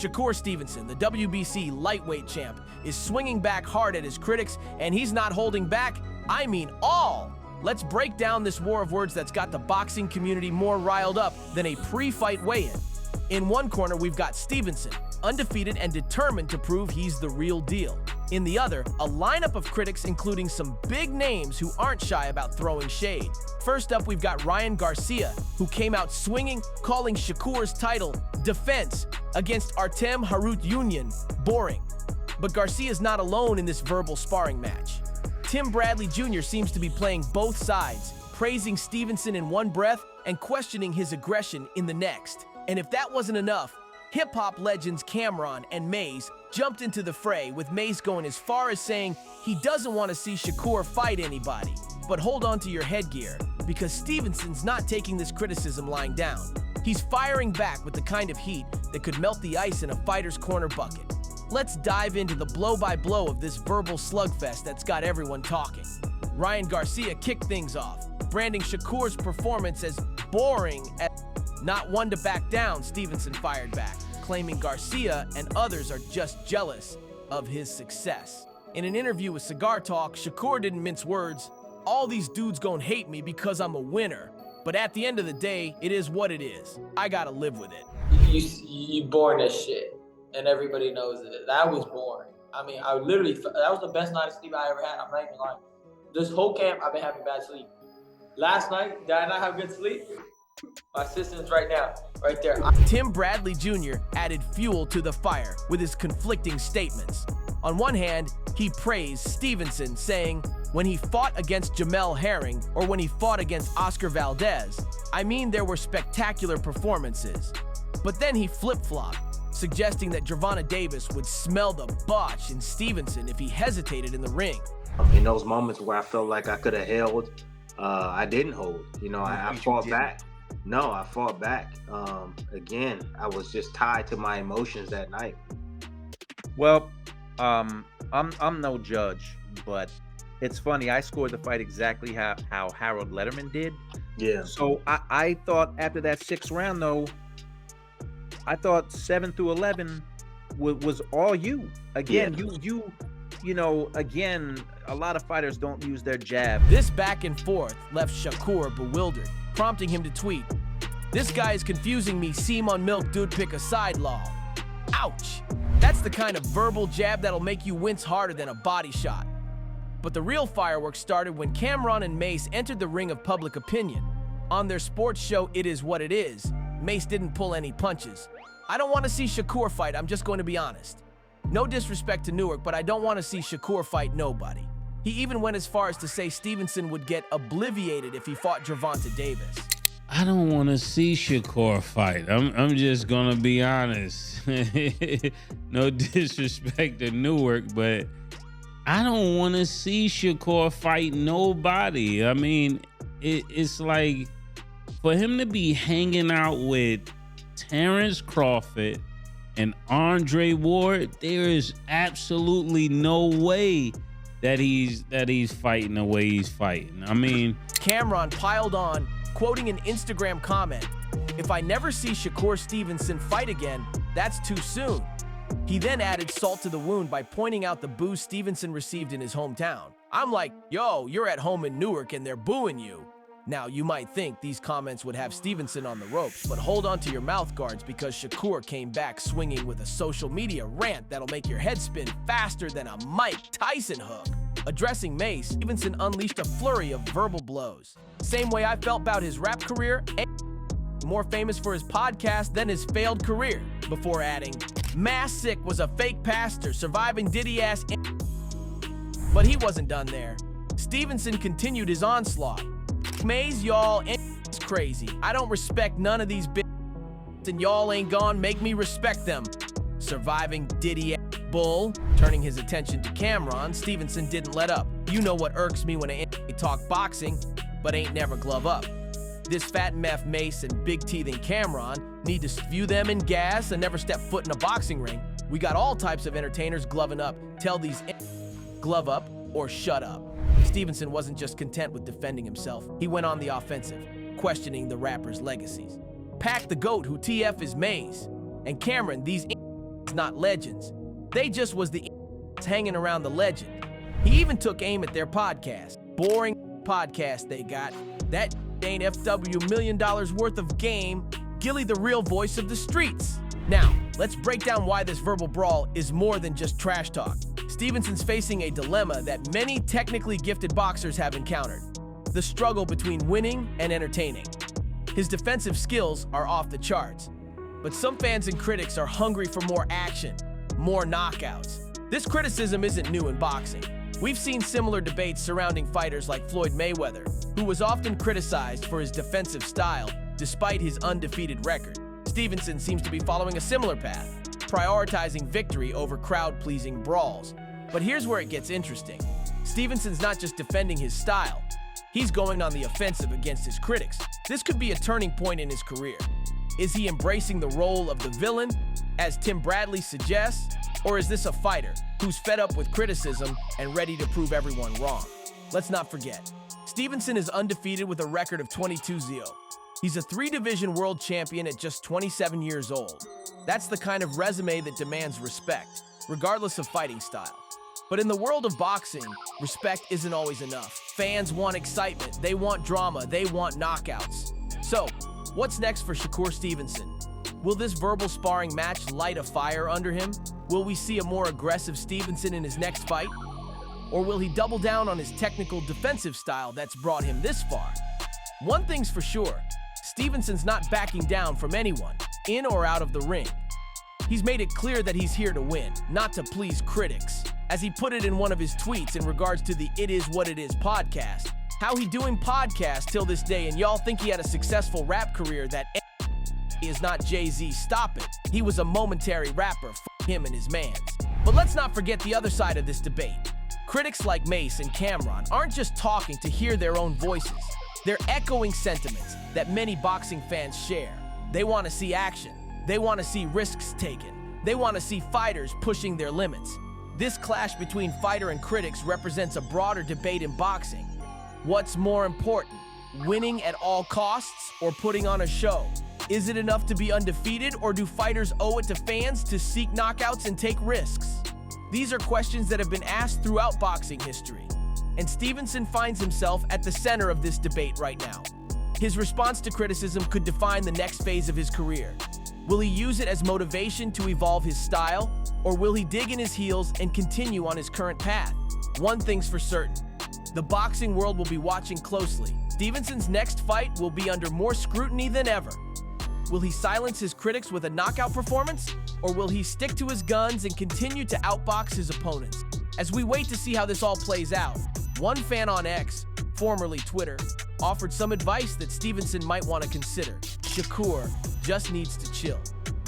Shakur Stevenson, the WBC lightweight champ, is swinging back hard at his critics, and he's not holding back. I mean all. Let's break down this war of words that's got the boxing community more riled up than a pre-fight weigh-in. In one corner, we've got Stevenson, undefeated and determined to prove he's the real deal. In the other, a lineup of critics including some big names who aren't shy about throwing shade. First up, we've got Ryan Garcia, who came out swinging, calling Shakur's title defense against Artem Harutyunyan boring. But Garcia's not alone in this verbal sparring match. Tim Bradley Jr. seems to be playing both sides, praising Stevenson in one breath and questioning his aggression in the next. And if that wasn't enough, hip-hop legends Cameron and Maze jumped into the fray, with Maze going as far as saying he doesn't want to see Shakur fight anybody. But hold on to your headgear, because Stevenson's not taking this criticism lying down. He's firing back with the kind of heat that could melt the ice in a fighter's corner bucket. Let's dive into the blow-by-blow of this verbal slugfest that's got everyone talking. Ryan Garcia kicked things off, branding Shakur's performance as boring. Not one to back down, Stevenson fired back, claiming Garcia and others are just jealous of his success. In an interview with Cigar Talk, Shakur didn't mince words. All these dudes gon' hate me because I'm a winner. But at the end of the day, it is what it is. I gotta live with it. You boring as shit, and everybody knows it. That was boring. I mean, that was the best night of sleep I ever had. I'm not even lying. This whole camp, I've been having bad sleep. Last night, did I not have good sleep? My assistant's right now, right there. Tim Bradley Jr. added fuel to the fire with his conflicting statements. On one hand, he praised Stevenson, saying, when he fought against Jamel Herring or when he fought against Oscar Valdez, I mean, there were spectacular performances. But then he flip-flopped, suggesting that Gervonta Davis would smell the botch in Stevenson if he hesitated in the ring. In those moments where I felt like I could have held, I didn't hold. I fought back. No, I fought back. Again, I was just tied to my emotions that night. Well, I'm no judge, but it's funny. I scored the fight exactly how Harold Letterman did. Yeah. So I thought after that 6th round, though, I thought 7 through 11 was all you. Again, yeah. Again, a lot of fighters don't use their jab. This back and forth left Shakur bewildered, prompting him to tweet, "This guy is confusing me, seam on milk dude pick a side law." Ouch! That's the kind of verbal jab that'll make you wince harder than a body shot. But the real fireworks started when Cameron and Mace entered the ring of public opinion. On their sports show, It Is What It Is, Mace didn't pull any punches. I don't want to see Shakur fight, I'm just going to be honest. No disrespect to Newark, but I don't want to see Shakur fight nobody. He even went as far as to say Stevenson would get obliviated if he fought Gervonta Davis. I don't want to see Shakur fight. I'm just gonna be honest. No disrespect to Newark, but I don't want to see Shakur fight nobody. I mean, it's like for him to be hanging out with Terrence Crawford and Andre Ward, there is absolutely no way that he's fighting the way he's fighting. I mean, Cameron piled on, quoting an Instagram comment, "If I never see Shakur Stevenson fight again, that's too soon." He then added salt to the wound by pointing out the boos Stevenson received in his hometown. I'm like, yo, you're at home in Newark and they're booing you. Now, you might think these comments would have Stevenson on the ropes, but hold on to your mouth guards because Shakur came back swinging with a social media rant that'll make your head spin faster than a Mike Tyson hook. Addressing Mace, Stevenson unleashed a flurry of verbal blows. Same way I felt about his rap career, more famous for his podcast than his failed career, before adding, Mass Sick was a fake pastor, surviving Diddy ass. But he wasn't done there. Stevenson continued his onslaught. Maze, y'all, it's crazy. I don't respect none of these bitches, and y'all ain't gone make me respect them. Surviving Diddy bull. Turning his attention to Cameron, Stevenson didn't let up. You know what irks me when they talk boxing, but ain't never glove up. This fat meth Mace and big teething Cameron need to view them in gas and never step foot in a boxing ring. We got all types of entertainers gloving up. Tell these glove up or shut up. Stevenson wasn't just content with defending himself. He went on the offensive, questioning the rapper's legacies. Pack the GOAT, who TF is Maze. And Cameron, these not legends. They just was the hanging around the legend. He even took aim at their podcast. Boring podcast they got. That ain't FW $1 million worth of game. Gilly the real voice of the streets. Now, let's break down why this verbal brawl is more than just trash talk. Stevenson's facing a dilemma that many technically gifted boxers have encountered. The struggle between winning and entertaining. His defensive skills are off the charts. But some fans and critics are hungry for more action, more knockouts. This criticism isn't new in boxing. We've seen similar debates surrounding fighters like Floyd Mayweather, who was often criticized for his defensive style despite his undefeated record. Stevenson seems to be following a similar path, prioritizing victory over crowd-pleasing brawls. But here's where it gets interesting. Stevenson's not just defending his style, he's going on the offensive against his critics. This could be a turning point in his career. Is he embracing the role of the villain, as Tim Bradley suggests, or is this a fighter who's fed up with criticism and ready to prove everyone wrong? Let's not forget, Stevenson is undefeated with a record of 22-0. He's a 3-division world champion at just 27 years old. That's the kind of resume that demands respect, regardless of fighting style. But in the world of boxing, respect isn't always enough. Fans want excitement, they want drama, they want knockouts. So, what's next for Shakur Stevenson? Will this verbal sparring match light a fire under him? Will we see a more aggressive Stevenson in his next fight? Or will he double down on his technical defensive style that's brought him this far? One thing's for sure, Stevenson's not backing down from anyone, in or out of the ring. He's made it clear that he's here to win, not to please critics. As he put it in one of his tweets in regards to the It Is What It Is podcast, how he doing podcast till this day and y'all think he had a successful rap career that is not Jay-Z, stop it. He was a momentary rapper, him and his mans. But let's not forget the other side of this debate. Critics like Mace and Cameron aren't just talking to hear their own voices. They're echoing sentiments that many boxing fans share. They want to see action. They want to see risks taken. They want to see fighters pushing their limits. This clash between fighter and critics represents a broader debate in boxing. What's more important, winning at all costs or putting on a show? Is it enough to be undefeated, or do fighters owe it to fans to seek knockouts and take risks? These are questions that have been asked throughout boxing history, and Stevenson finds himself at the center of this debate right now. His response to criticism could define the next phase of his career. Will he use it as motivation to evolve his style, or will he dig in his heels and continue on his current path? One thing's for certain, the boxing world will be watching closely. Stevenson's next fight will be under more scrutiny than ever. Will he silence his critics with a knockout performance, or will he stick to his guns and continue to outbox his opponents? As we wait to see how this all plays out, one fan on X, formerly Twitter, offered some advice that Stevenson might want to consider. Shakur just needs to chill.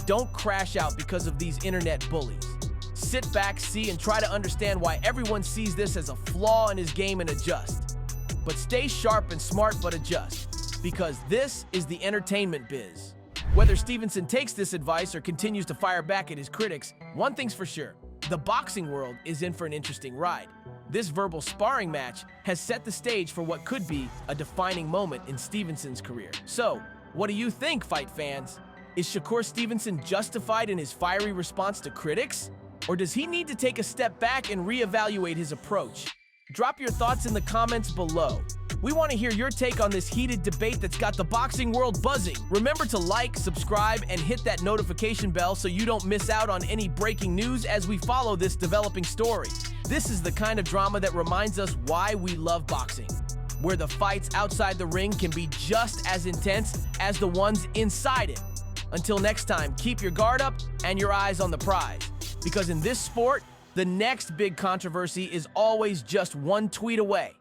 Don't crash out because of these internet bullies. Sit back, see, and try to understand why everyone sees this as a flaw in his game and adjust. But stay sharp and smart, but adjust, because this is the entertainment biz. Whether Stevenson takes this advice or continues to fire back at his critics, one thing's for sure, the boxing world is in for an interesting ride. This verbal sparring match has set the stage for what could be a defining moment in Stevenson's career. So, what do you think, fight fans? Is Shakur Stevenson justified in his fiery response to critics? Or does he need to take a step back and reevaluate his approach? Drop your thoughts in the comments below. We want to hear your take on this heated debate that's got the boxing world buzzing. Remember to like, subscribe, and hit that notification bell so you don't miss out on any breaking news as we follow this developing story. This is the kind of drama that reminds us why we love boxing, where the fights outside the ring can be just as intense as the ones inside it. Until next time, keep your guard up and your eyes on the prize. Because in this sport, the next big controversy is always just one tweet away.